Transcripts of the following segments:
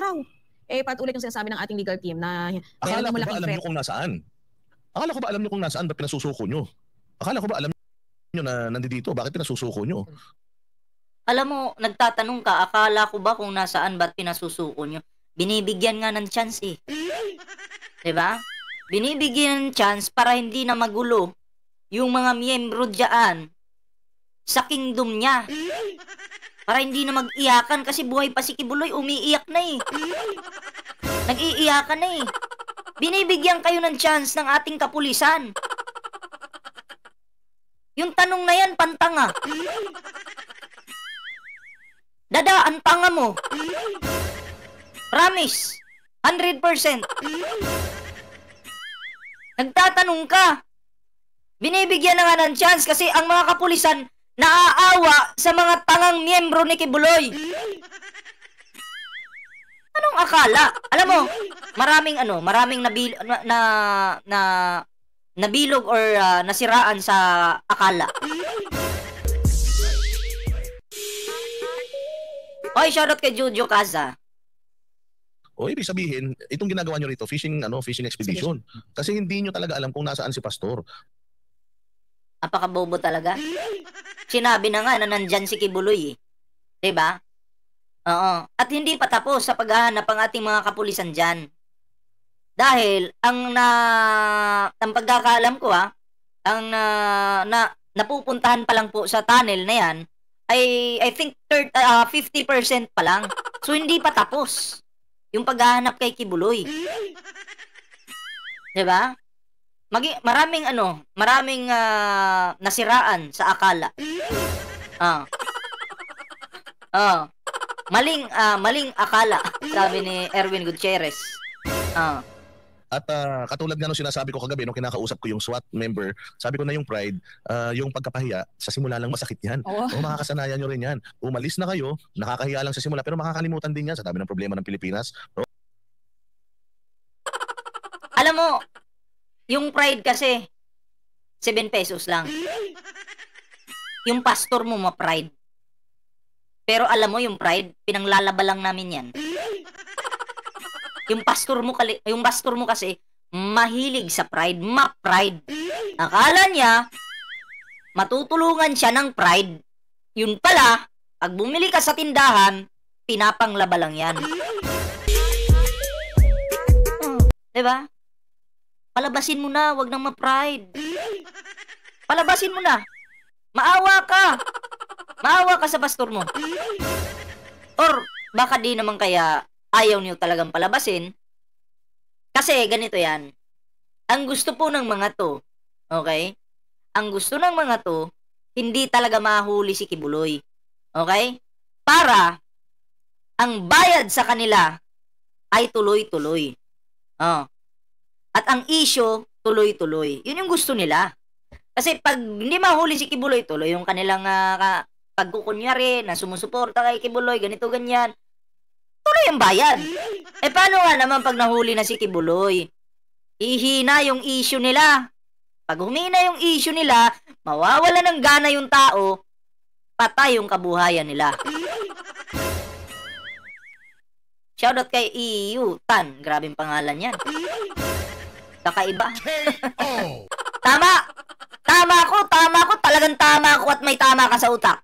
araw. Eh, patuloy yung sinasabi ng ating legal team na Akala ko ba alam nyo kung nasaan? Akala ko ba alam nyo kung nasaan? Ba't pinasusuko nyo? Akala ko ba alam nyo na nandito? Bakit pinasusuko nyo? Alam mo, nagtatanong ka, akala ko ba kung nasaan, ba't pinasusuko nyo? Binibigyan nga ng chance eh. Diba? Binibigyan ng chance para hindi na magulo yung mga miyembro dyan sa kingdom niya. Para hindi na mag-iyakan kasi buhay pa si Kibuloy, umiiyak na eh. Nag-iiyakan na eh. Binibigyan kayo ng chance ng ating kapulisan. Yung tanong na yan, pantanga. Dada, ang tanga mo. Promise. 100%. Nagtatanong ka. Binibigyan na nga ng chance kasi ang mga kapulisan naaawa sa mga tangang miyembro ni Kibuloy. Anong akala? Alam mo, maraming nabilog or nasiraan sa akala. Oy, shoutout kay Jojo Kaza. O ibig sabihin, itong ginagawa nyo rito, fishing expedition. Kasi hindi nyo talaga alam kung nasaan si Pastor. Apakabobo talaga. Sinabi na nga na nandyan si Kibuloy eh. Diba? Oo. At hindi pa tapos sa paghahanap ang ating mga kapulisan dyan. Dahil, ang pagkakaalam ko napupuntahan pa lang po sa tunnel na yan, I think 50% pa lang. So, hindi pa tapos yung paghahanap kay Kibuloy. Diba? Maraming nasiraan sa akala. Maling akala, sabi ni Erwin Gutierrez. At katulad nga nung sinasabi ko kagabi nung kinakausap ko yung SWAT member, sabi ko na yung pride, yung pagkapahiya, sa simula lang masakit yan. Makakasanayan nyo rin yan. Umalis na kayo, nakakahiya lang sa simula, pero makakalimutan din yan sa dami ng problema ng Pilipinas. Alam mo, yung pride kasi, 7 pesos lang. Yung pastor mo ma-pride. Pero alam mo yung pride, pinanglalaba lang namin yan. Yung pastor mo kasi mahilig sa pride, ma-pride. Akala niya matutulungan siya ng pride. Yun pala, pag bumili ka sa tindahan, pinapanglaba lang yan. Diba? Palabasin mo na, wag nang ma-pride. Palabasin mo na. Maawa ka sa pastor mo. Or baka di naman kaya ayaw niyo talagang palabasin. Kasi ganito yan. Ang gusto po ng mga to, okay? Ang gusto ng mga to, hindi talaga mahuli si Kibuloy. Okay? Para ang bayad sa kanila ay tuloy-tuloy. At ang issue, tuloy-tuloy. Yun yung gusto nila. Kasi pag hindi mahuli si Kibuloy, tuloy yung kanilang pagkukunyari na sumusuporta kay Kibuloy, ganito, ganyan. Tuloy ang bayad. Eh paano nga naman pag nahuli na si Kibuloy? Ihina yung issue nila. Pag humina yung issue nila, mawawala ng gana yung tao, patay yung kabuhayan nila. Shoutout kay EU Tan. Grabing pangalan yan. Kakaiba. Tama ko. Talagang tama ako at may tama ka sa utak.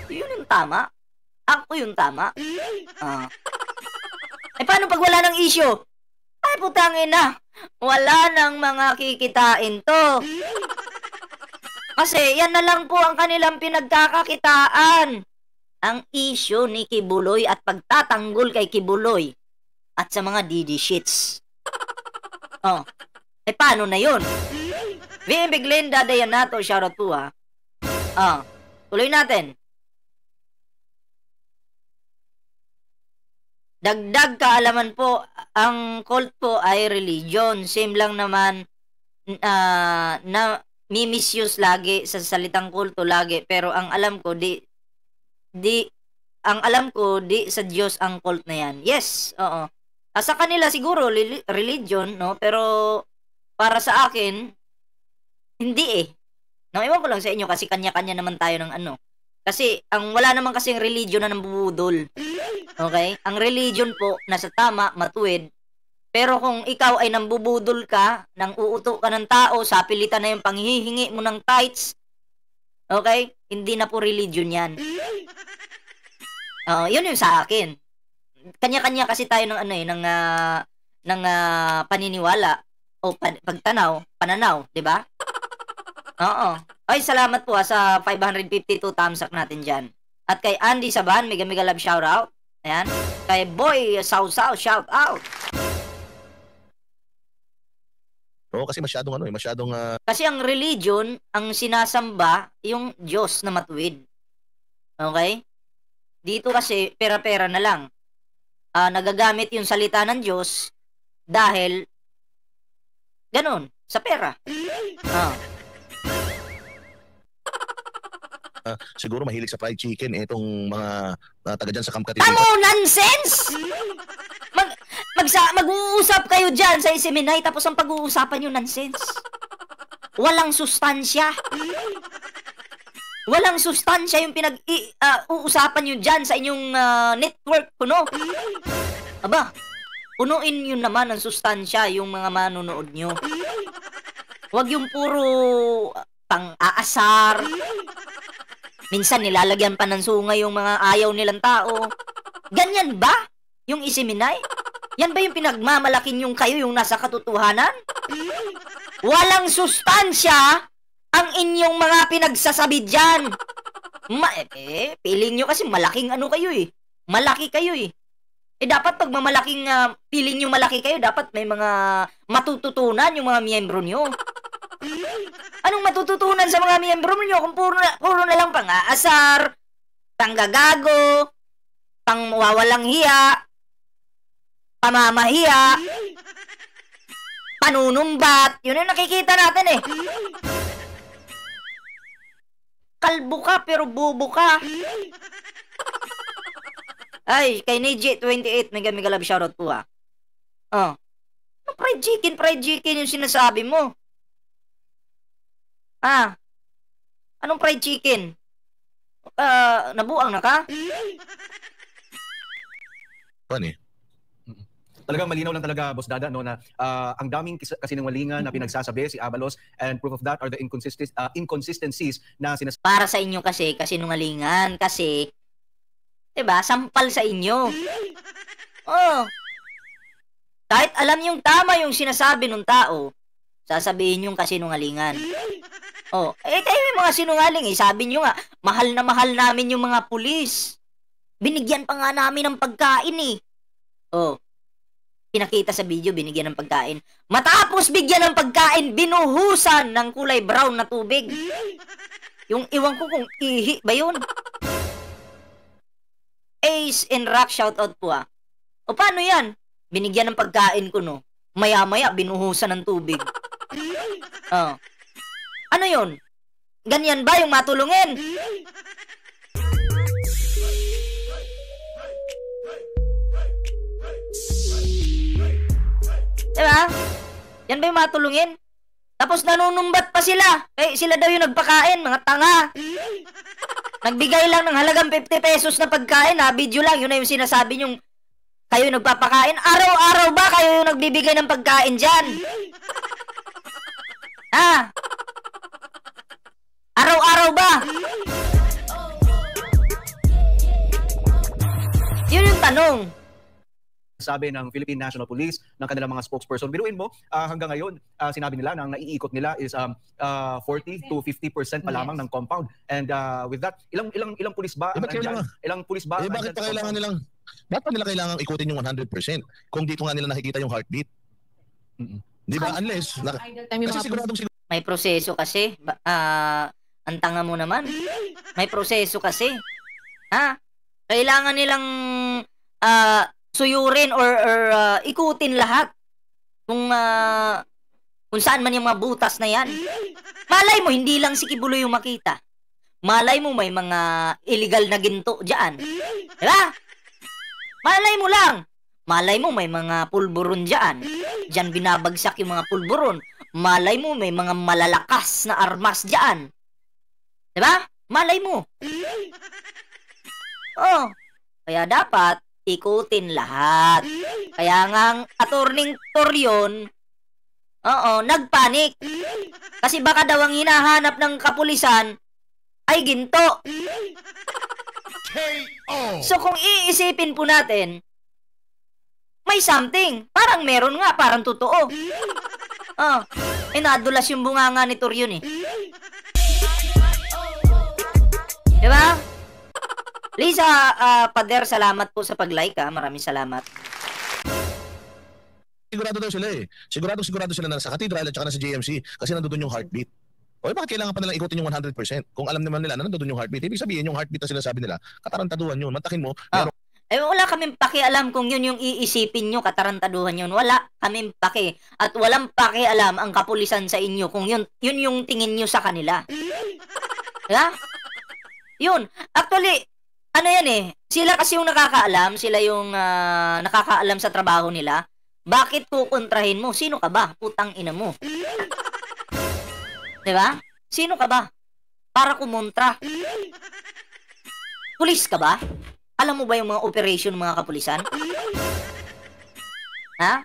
Yun yung tama. Ako yung tama. Eh paano pag wala ng issue? Ay putangin na. Wala nang mga kikitain to. Kasi yan na lang po ang kanilang pinagkakakitaan. Ang issue ni Kibuloy at pagtatanggol kay Kibuloy at sa mga DD shits. Eh paano na yun? Bimig Linda Dayanato, shoutout po ha. Tuloy natin. Dagdag kaalaman po, ang cult po ay religion. Same lang naman na mi-misuse lagi sa salitang kulto lagi. Pero ang alam ko, di sa Diyos ang cult na yan. Yes, oo. Sa kanila siguro, religion, no? Pero para sa akin, hindi eh. No, ewan ko lang sa inyo kasi kanya-kanya naman tayo ng ano. Kasi, wala naman kasing religion na nambubudol. Okay? Ang religion po, nasa tama, matuwid. Pero kung ikaw ay nambubudol ka, nang uuto ka ng tao, sapilitan na yung panghihingi mo ng tithes, okay? Hindi na po religion yan. Yun yung sa akin. Kanya-kanya kasi tayo ng paniniwala o pananaw, 'di ba? Oo. Ay, salamat po sa 552 thumbs up natin diyan. At kay Andy Saban, mega love shout out. Ayan. Kay Boy Sao shout out. Oo, kasi masyadong Kasi ang religion, ang sinasamba, yung Diyos na matuwid. Okay? Dito kasi, pera-pera na lang. Nagagamit yung salita ng Diyos dahil ganun, sa pera. siguro mahilig sa fried chicken itong mga taga dyan sa Camp Katipunan. Tamo, nonsense! Mag-uusap kayo dyan sa Isiminay tapos ang pag-uusapan yung nonsense. Walang sustansya. Walang sustansya yung uusapan nyo dyan sa inyong network, kuno. Aba, punuin yun naman ng sustansya yung mga manonood nyo. Huwag yung puro pang-aasar. Minsan nilalagyan pa ng sungay yung mga ayaw nilang tao. Ganyan ba yung Isiminay? Yan ba yung pinagmamalakin yung kayo yung nasa katotohanan? Walang sustansya ang inyong mga pinagsasabi dyan. Feeling nyo kasi malaking ano kayo eh. Malaki kayo eh. Dapat pag mamalaking feeling nyo malaki kayo, dapat may mga matututunan yung mga miyembro nyo. Anong matututunan sa mga miyembro nyo kung puro na lang pang-aasar, panggagago, pangwawalang hiya, pamamahiya, panunumbat. Yun yung nakikita natin eh. Kalbo ka pero bobo ka. Ay, kay Niji28, mega love shoutout po ha. Fried chicken yung sinasabi mo. Anong fried chicken? Nabuang na ka? Ano eh? Talagang malinaw lang talaga, Boss Dada, no, na ang daming kasinungalingan na pinagsasabi si Abalos, and proof of that are the inconsistencies na sinasabi. Para sa inyo kasi kasinungalingan, kasi 'di ba, sampal sa inyo. Kahit alam yung tama yung sinasabi ng tao, sasabihin yung kasinungalingan. Kayo yung mga sinungaling eh. Sabi nyo nga, mahal na mahal namin yung mga pulis. Binigyan pa nga namin ng pagkain eh. Pinakita sa video, binigyan ng pagkain. Matapos bigyan ng pagkain, binuhusan ng kulay brown na tubig. Yung iwan ko kung ihi ba yun? Ace and Rock shoutout po ah. Paano yan? Binigyan ng pagkain ko no. Maya-maya, binuhusan ng tubig. Ano yun? Ganyan ba yung matulungin? Diba? Yan ba yung matulungin? Tapos nanunumbat pa sila. Sila daw yung nagpakain, mga tanga. Nagbigay lang ng halagang 50 pesos na pagkain, video lang. Yun na yung sinasabi nyong kayo nagpapakain. Araw-araw ba kayo yung nagbibigay ng pagkain dyan? Araw-araw ba? Yun yung tanong. Sabi ng Philippine National Police, ng kanilang mga spokesperson. Biruin mo, hanggang ngayon, sinabi nila na ang naiikot nila is 40 to 50% pa lamang ng compound. And with that, ilang pulis ba? Ilang pulis ba? Bakit pa nila kailangan ikutin yung 100%? Kung dito nga nila nakikita yung heartbeat. Di ba? Unless, kasi siguradong may proseso kasi. Ang tanga mo naman. May proseso kasi. Kailangan nilang suyurin or ikutin lahat kung saan man yung mga butas na yan. Malay mo, hindi lang si Kibuloy yung makita. Malay mo, may mga illegal na ginto dyan. Diba? Malay mo lang. Malay mo, may mga pulburon dyan. Dyan binabagsak yung mga pulburon. Malay mo, may mga malalakas na armas dyan. Diba? Malay mo. Kaya dapat, ikutin lahat. Kaya nga ang attorney Torion, nagpanik. Kasi baka daw ang hinahanap ng kapulisan ay ginto. So kung iisipin po natin, may something. Parang meron nga, parang totoo. Nadulas yung bunganga ni Torion eh. Diba? Lisa, Pader, salamat po sa pag-like ha. Maraming salamat. Sigurado daw sila eh. Sigurado sila na sa Cathedral at saka na sa JMC kasi nandoon yung heartbeat. O bakit kailangan pa nilang ikutin yung 100%? Kung alam naman nila na nandoon yung heartbeat, ibig sabihin yung heartbeat na sinasabi nila, katarantaduhan yun. Mantakin mo, wala kaming pakialam kung yun yung iisipin nyo, katarantaduhan yun. Wala kaming paki. At walang pakialam ang kapulisan sa inyo kung yun yung tingin nyo sa kanila. Diba? Yun. Actually, ano yan eh. Sila kasi yung nakakaalam. Sila yung nakakaalam sa trabaho nila. Bakit kukontrahin mo? Sino ka ba? Putang ina mo. Diba? Sino ka ba? Para kumontra. Pulis ka ba? Alam mo ba yung mga operation ng mga kapulisan? Ha?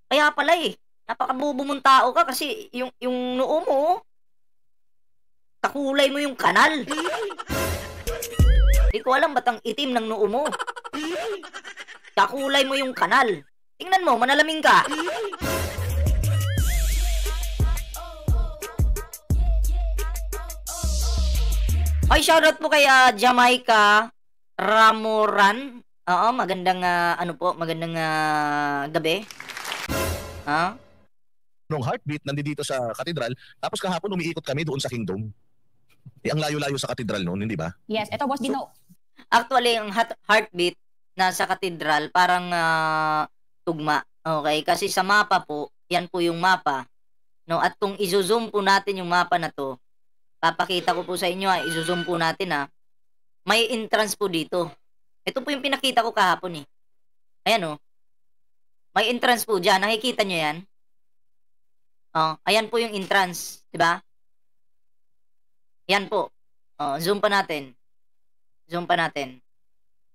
Kaya pala eh. Napakabobo mong tao ka kasi yung noo mo, kakulay mo yung kanal. Hindi ko alam ba't ang itim ng noo mo. Kakulay mo yung kanal. Tingnan mo, manalaming ka. Ay, shoutout po kay Jamaica Ramoran. Oo, magandang magandang gabi. nung heartbeat nandito sa Cathedral, tapos kahapon umiikot kami doon sa Kingdom. Ang layo-layo sa Cathedral noon, hindi ba? Yes, ito boss Dino. Actually, ang heartbeat nasa Cathedral parang tugma. Okay, kasi sa mapa po, yan po yung mapa. No, at kung i-zoom po natin yung mapa na to, papakita ko po sa inyo, i-zoom po natin may entrance po dito. Ito po yung pinakita ko kahapon eh. Ayan may entrance po dyan. Nakikita nyo yan? Ayan po yung entrance. Diba? Yan po. Zoom pa natin. Zoom pa natin.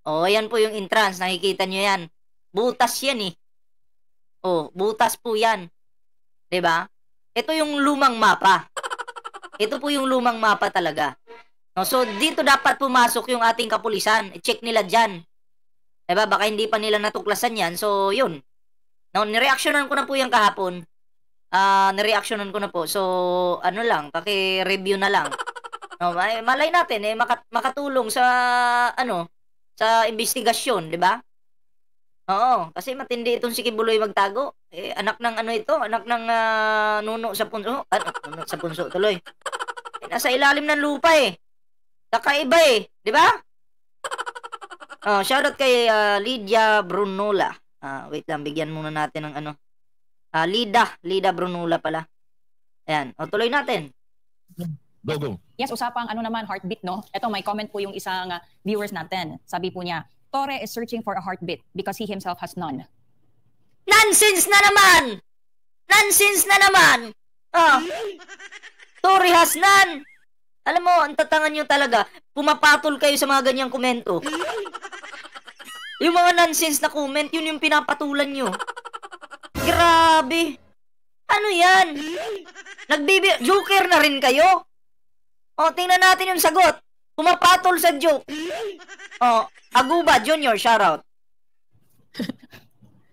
Ayan po yung entrance. Nakikita nyo yan. Butas yan eh. Butas po yan. Diba? Ito yung lumang mapa. Ito po yung lumang mapa talaga. So, dito dapat pumasok yung ating kapulisan. I-check nila dyan. Diba? Baka hindi pa nila natuklasan yan. So, yun. No, nireactionan ko na po yan kahapon. Nireactionan ko na po. So, ano lang, paki-review na lang. No, malay natin, makatulong sa, sa investigasyon, di ba? Oo, kasi matindi itong si Kibuloy magtago. Anak ng anak ng nuno sa punso. Nuno sa punso tuloy. Nasa ilalim ng lupa eh. Kakaiba eh, di ba? Shoutout kay Lydia Brunola. Wait lang, bigyan muna natin ng Lida Brunola pala. Ayan, tuloy natin. Go. Yes, usapang naman, heartbeat, no? Ito, may comment po yung isang viewers natin. Sabi po niya, Torre is searching for a heartbeat because he himself has none. Nonsense na naman! Nonsense na naman! Torre has none! Alam mo, ang tatangan nyo talaga, pumapatol kayo sa mga ganyang komento. Yung mga nonsense na comment, yun yung pinapatulan nyo. Grabe! Ano yan? Joker na rin kayo? Tingnan natin yung sagot. Pumapatol sa joke. Aguba Junior, shoutout.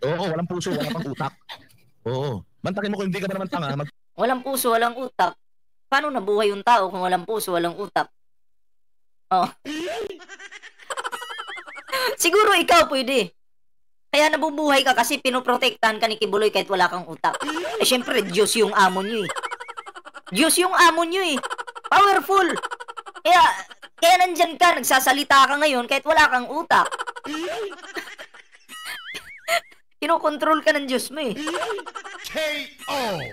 Oo, walang puso, walang pang utak. Oo. Mantakin mo kung hindi ka ba naman tanga. Walang puso, walang utak. Paano nabuhay yung tao kung walang puso, walang utak? Siguro ikaw pwede. Kaya nabubuhay ka kasi pinoprotektahan ka ni Kibuloy kahit wala kang utak. Syempre, Diyos yung amo nyo eh. Diyos yung amo nyo eh. Powerful. Kaya nandyan ka, nagsasalita ka ngayon kahit wala kang utak. Kinokontrol ka ng Diyos mo eh. K.O.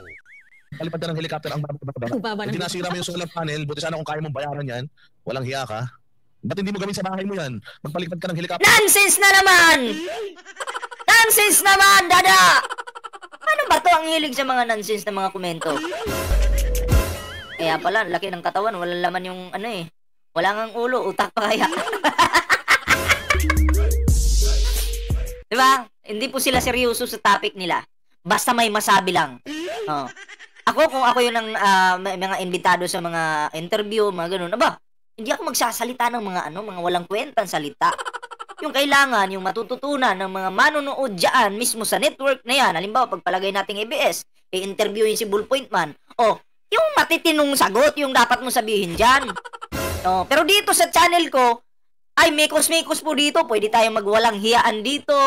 Palipad ka ng helicopter ang baba. Hindi nasira mo yung solar panel, buti sana kung kaya mong bayaran yan, walang hiya ka. Ba't hindi mo gawin sa bahay mo yan? Magpalipad ka ng helicopter. Nonsense na naman! Nonsense naman, dada! Ano ba to ang hilig sa mga nonsense na mga komento? Kaya pala, laki ng katawan, walang laman yung wala ngang ulo, utak pa kaya. Di ba? Hindi po sila seryoso sa topic nila. Basta may masabi lang. Oh. Ako, kung ako yun ng mga imbitado sa mga interview, mga ganun, aba, hindi ako magsasalita ng mga walang kwentang salita. Yung kailangan, yung matututunan ng mga manonood dyan mismo sa network na yan. Halimbawa, pagpalagay nating ABS, i-interviewin si Bullpoint Man. O, yung matitinong sagot, yung dapat mo sabihin dyan. O, pero dito sa channel ko, ay, mekos-mekos po dito. Pwede tayong magwalang hiyaan dito,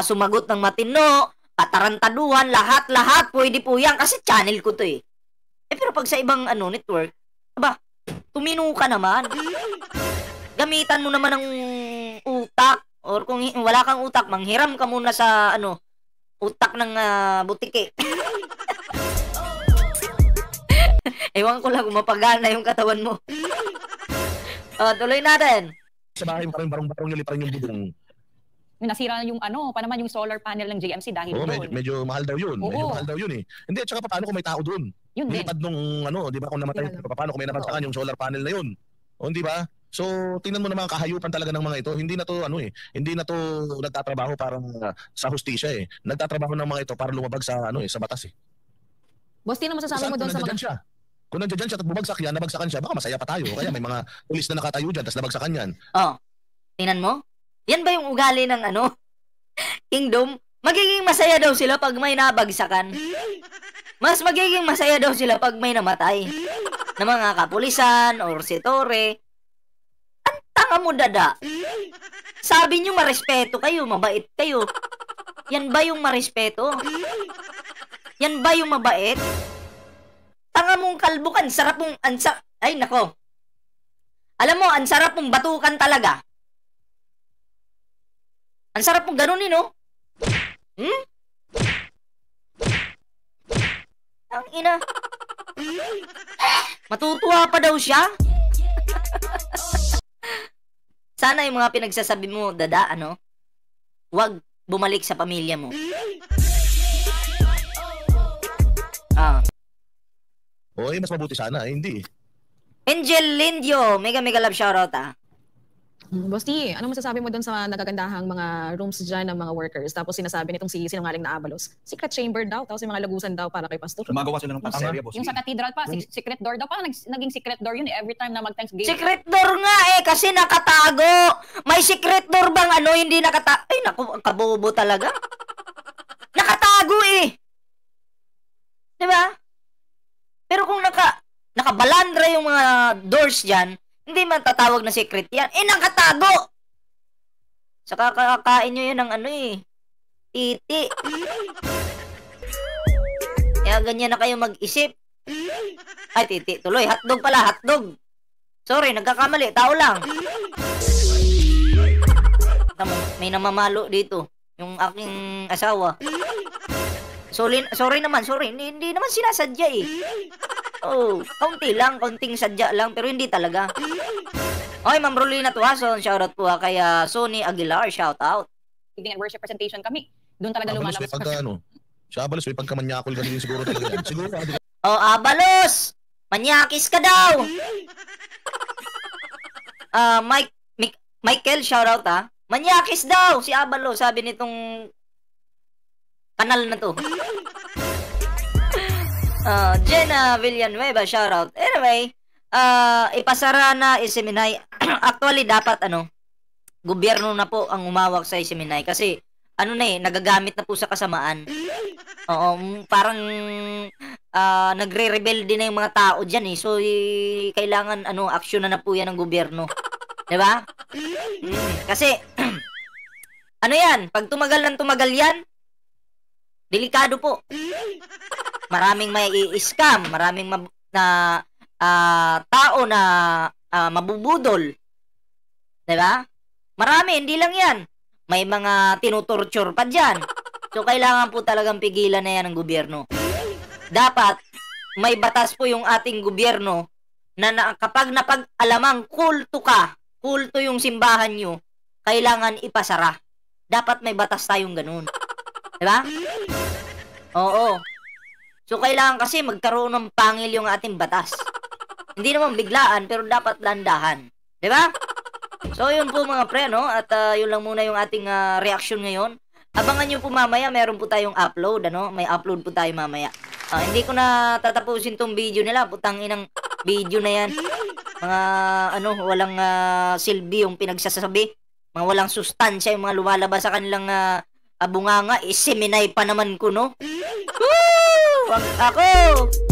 sumagot ng matino, patarantaduhan, lahat-lahat. Pwede po yan kasi channel ko to eh. Pero pag sa ibang network, aba, tumino ka naman. Gamitan mo naman ng utak. Or kung wala kang utak, manghiram ka muna sa utak ng butike. Ewan ko lang kung mapagana yung katawan mo. Tuloy natin. Sa bahay mo parang barong-barong nyo pa rin yung budong. Nasira yung pa naman yung solar panel ng JMC dahil doon. Medyo mahal daw yun. Oo. Medyo mahal daw yun eh. Hindi, at saka paano kung may tao doon? Yun din. Lipad nung di ba kung namatay, paano kung may nabagsakan yung solar panel na yun? O, di ba? So, tingnan mo naman kahayupan talaga ng mga ito. Hindi na to hindi na to nagtatrabaho parang sa hustisya eh. Nagtatrabaho ng mga ito para lumabag sa sa batas eh. Boss, ano masasabi mo doon sa mga... Kung nandiyan siya at bumagsak yan, nabagsakan siya, baka masaya pa tayo. Kaya may mga pulis na nakatayo dyan, tapos nabagsakan yan. Oh, tingnan mo? Yan ba yung ugali ng Kingdom? Magiging masaya daw sila pag may nabagsakan. Mas magiging masaya daw sila pag may namatay. Na mga kapulisan or si Torre. Ang tanga mo, dada. Sabi nyo marespeto kayo, mabait kayo. Yan ba yung marespeto? Yan ba yung mabait? Tanga mong kalbukan, sarap mong ay nako. Alam mo, ang sarap mong batukan talaga. Ang sarap mong ganunin, no? Ang ina. Matutuwa pa daw siya. Sana yung mga pinagsasabi mo, dada, wag bumalik sa pamilya mo. Oy, mas mabuti sana, hindi. Angel Lindio, mega love shoutout Boss T, ano masasabi mo doon sa nagagandahang mga rooms dyan ng mga workers? Tapos sinasabi nitong si sinungaling na Abalos, secret chamber daw, tapos yung mga lagusan daw para kay Pastor. Gumagawa sila ng paserya, boss. Yung sa cathedral pa, secret door daw. Parang naging secret door yun every time na mag-Thanksgiving. Secret door nga kasi nakatago. May secret door bang hindi nakatago? Ay, naku, kabobo talaga. Nakatago Diba? Pero kung nakabalandra yung mga doors dyan, hindi man tatawag na secret yan. Nakatago! Saka kakakain nyo yun ng titi. Kaya ganyan na kayo mag-isip. Ay, titi. Tuloy, hotdog pala, hotdog. Sorry, nagkakamali. Tao lang. May namamalo dito. Yung aking asawa. Sorry naman. Hindi naman sinasadya Oh, konting sadya lang, pero hindi talaga. Okay, Ma'am Rolina Tuason, shoutout po kay Sonny Aguilar, shoutout. Evening and worship presentation kami. Doon talaga lumalabas. Siya Abalos, may pagkamanyakol kasi siguro talaga yan. Siguro. Abalos! Manyakis ka daw! Michael, shoutout Manyakis daw si Abalos, sabi nitong kanal na to. Jenna Villanueva, shoutout. Anyway, ipasara na Isiminay. Actually, dapat gobyerno na po ang umawak sa Isiminay kasi nagagamit na po sa kasamaan. Oo, parang nagre-rebelde na yung mga tao dyan So, kailangan aksyon na po yan ng gobyerno. Diba? Kasi, yan, pag tumagal yan, delikado po. Maraming may i-scam, maraming tao na mabubudol. Diba? Marami, hindi lang yan. May mga tinutorture pa dyan. So, kailangan po talagang pigilan na yan ng gobyerno. Dapat, may batas po yung ating gobyerno na kapag napag-alamang kulto yung simbahan nyo, kailangan ipasara. Dapat may batas tayong ganun. Diba? Oo. So, kailangan kasi magkaroon ng pangil yung ating batas. Hindi naman biglaan, pero dapat landahan. Diba? So yun po mga pre, no? At yun lang muna yung ating reaction ngayon. Abangan nyo po mamaya, meron po tayong upload, ano? May upload po tayo mamaya. Hindi ko na tatapusin tong video nila. Putang inang video na yan. Mga walang silbi yung pinagsasabi. Mga walang sustansya yung mga lumalabas sa kanilang bunganga. Seminay pa naman ko, no? Woo! Wag ako!